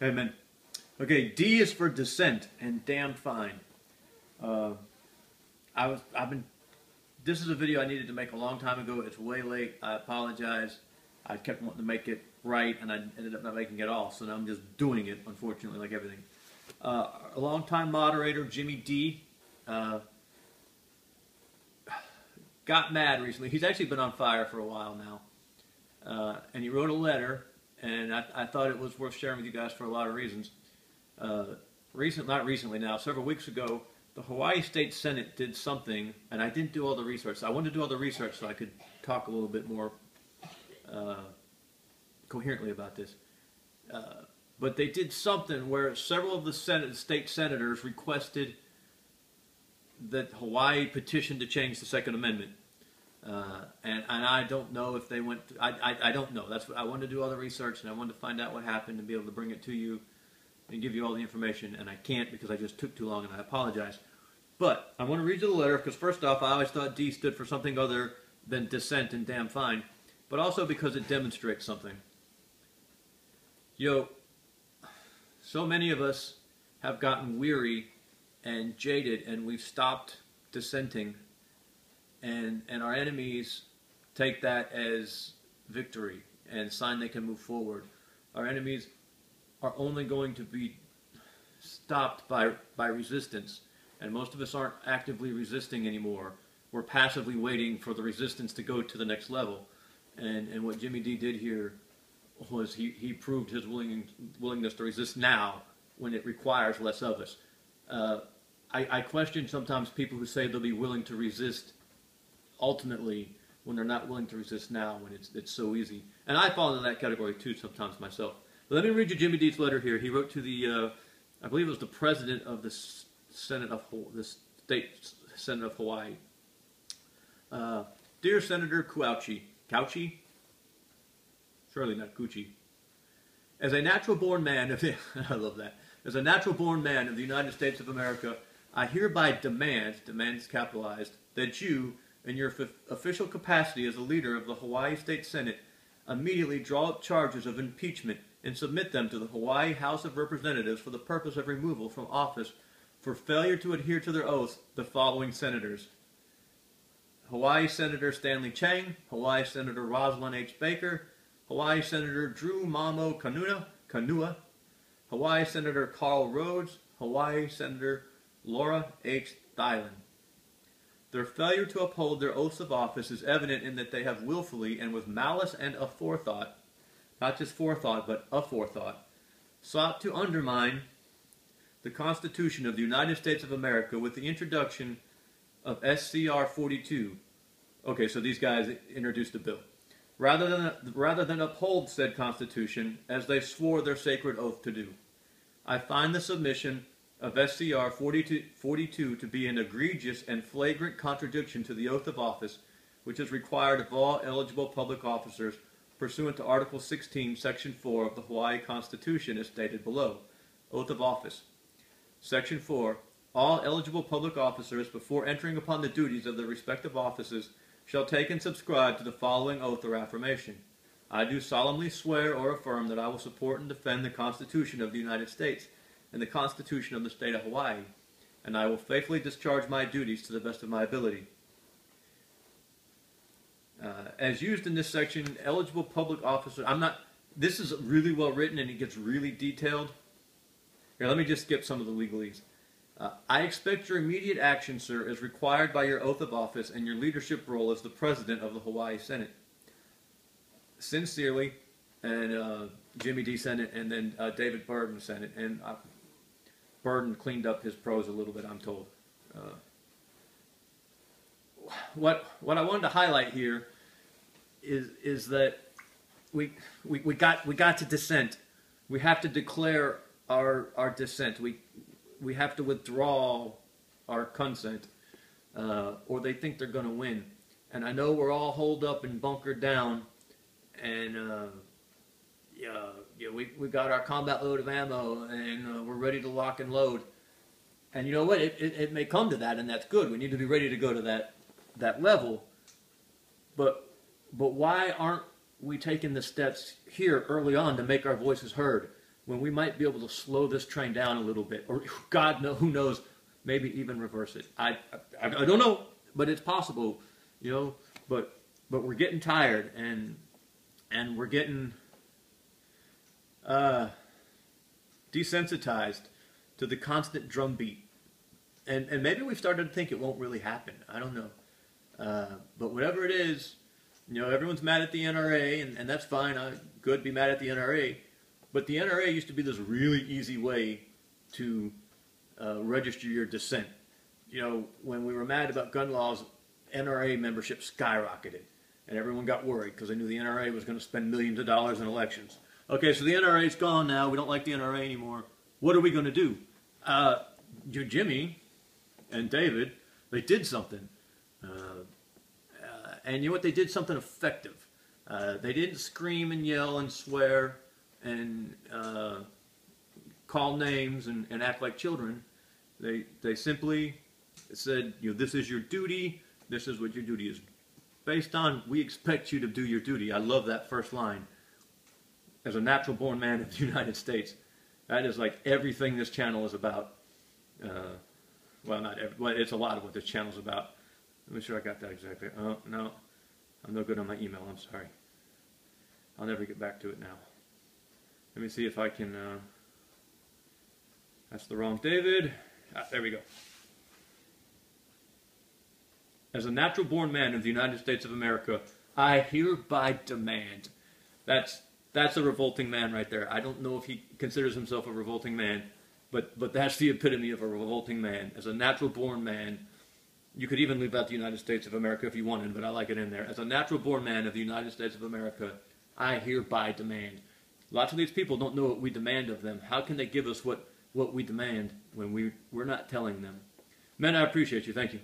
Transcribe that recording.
Amen. Okay, D is for dissent and damn fine. This is a video I needed to make a long time ago. It's way late. I apologize. I kept wanting to make it right, and I ended up not making it all. So now I'm just doing it, unfortunately, like everything. A longtime moderator, Jimmy D, got mad recently. He's actually been on fire for a while now. And he wrote a letter, and I thought it was worth sharing with you guys for a lot of reasons. Not recently now, several weeks ago, the Hawaii State Senate did something, and I didn't do all the research. I wanted to do all the research so I could talk a little bit more coherently about this. But they did something where several of the state senators requested that Hawaii petition to change the Second Amendment. And I don't know if they went. I don't know. That's what I wanted to do all the research, and I wanted to find out what happened and be able to bring it to you and give you all the information. And I can't because I just took too long, and I apologize. But I want to read you the letter because first off, I always thought D stood for something other than dissent and damn fine, but also because it demonstrates something. So many of us have gotten weary and jaded, and we've stopped dissenting. And our enemies take that as victory and a sign they can move forward. Our enemies are only going to be stopped by resistance. And most of us aren't actively resisting anymore. We're passively waiting for the resistance to go to the next level. And what Jimmy D did here was he proved his willingness to resist now when it requires less of us. I question sometimes people who say they'll be willing to resist ultimately when they're not willing to resist now when it's so easy. And I fall into that category too sometimes myself. But let me read you Jimmy D's letter here. He wrote to the, I believe it was the president of the the State Senate of Hawaii. Dear Senator Couchy? Surely not Coochie. As a natural-born man of the, I love that. As a natural-born man of the United States of America, I hereby demand is capitalized, that you, in your official capacity as a leader of the Hawaii State Senate, immediately draw up charges of impeachment and submit them to the Hawaii House of Representatives for the purpose of removal from office for failure to adhere to their oath the following senators: Hawaii Senator Stanley Chang, Hawaii Senator Rosalind H. Baker, Hawaii Senator Drew Mamo Kanua, Hawaii Senator Carl Rhodes, Hawaii Senator Laura H. Thielen. Their failure to uphold their oaths of office is evident in that they have willfully and with malice and aforethought, not just forethought, but aforethought, sought to undermine the Constitution of the United States of America with the introduction of SCR 42. Okay, so these guys introduced a bill. Rather than uphold said Constitution as they swore their sacred oath to do. I find the submission of SCR 42 to be an egregious and flagrant contradiction to the oath of office, which is required of all eligible public officers pursuant to Article 16, Section 4 of the Hawaii Constitution as stated below. Oath of Office. Section 4. All eligible public officers, before entering upon the duties of their respective offices, shall take and subscribe to the following oath or affirmation. I do solemnly swear or affirm that I will support and defend the Constitution of the United States and the Constitution of the State of Hawaii, and I will faithfully discharge my duties to the best of my ability. As used in this section, eligible public officers, this is really well written and it gets really detailed. Here, let me just skip some of the legalese. I expect your immediate action, sir, as required by your oath of office and your leadership role as the President of the Hawaii Senate. Sincerely, and Jimmy D. Senate, and then David Burden Senate. And Burden cleaned up his prose a little bit, I'm told. What I wanted to highlight here is that we got to dissent. We have to declare our dissent. We have to withdraw our consent, or they think they're going to win. And I know we're all holed up and bunkered down, and we got our combat load of ammo, and we're ready to lock and load. And you know what? It may come to that, and that's good. We need to be ready to go to that level. But why aren't we taking the steps here early on to make our voices heard? when we might be able to slow this train down a little bit, or God knows, who knows, maybe even reverse it. I don't know, but it's possible, you know. But we're getting tired, and we're getting desensitized to the constant drumbeat, and maybe we've started to think it won't really happen. I don't know, but whatever it is, you know, everyone's mad at the NRA, and that's fine. Good, be mad at the NRA, but the NRA used to be this really easy way to register your dissent. You know, when we were mad about gun laws, NRA membership skyrocketed, and everyone got worried because they knew the NRA was going to spend millions of dollars in elections. Okay, so the NRA's gone now. We don't like the NRA anymore. What are we going to do? Jimmy and David, they did something. And you know what? They did something effective. They didn't scream and yell and swear and call names and act like children. They simply said, you know, this is your duty. This is what your duty is based on. We expect you to do your duty. I love that first line. As a natural-born man of the United States, that is like everything this channel is about. Well, not every, well, it's a lot of what this channel is about. Let me sure I got that exactly. Oh, no. I'm no good on my email. I'm sorry. I'll never get back to it now. Let me see if I can... that's the wrong David. There we go. As a natural-born man of the United States of America, I hereby demand. That's a revolting man right there. I don't know if he considers himself a revolting man, but that's the epitome of a revolting man. As a natural-born man, you could even leave out the United States of America if you wanted, but I like it in there. As a natural-born man of the United States of America, I hereby demand. Lots of these people don't know what we demand of them. How can they give us what we demand when we're not telling them? Men, I appreciate you. Thank you.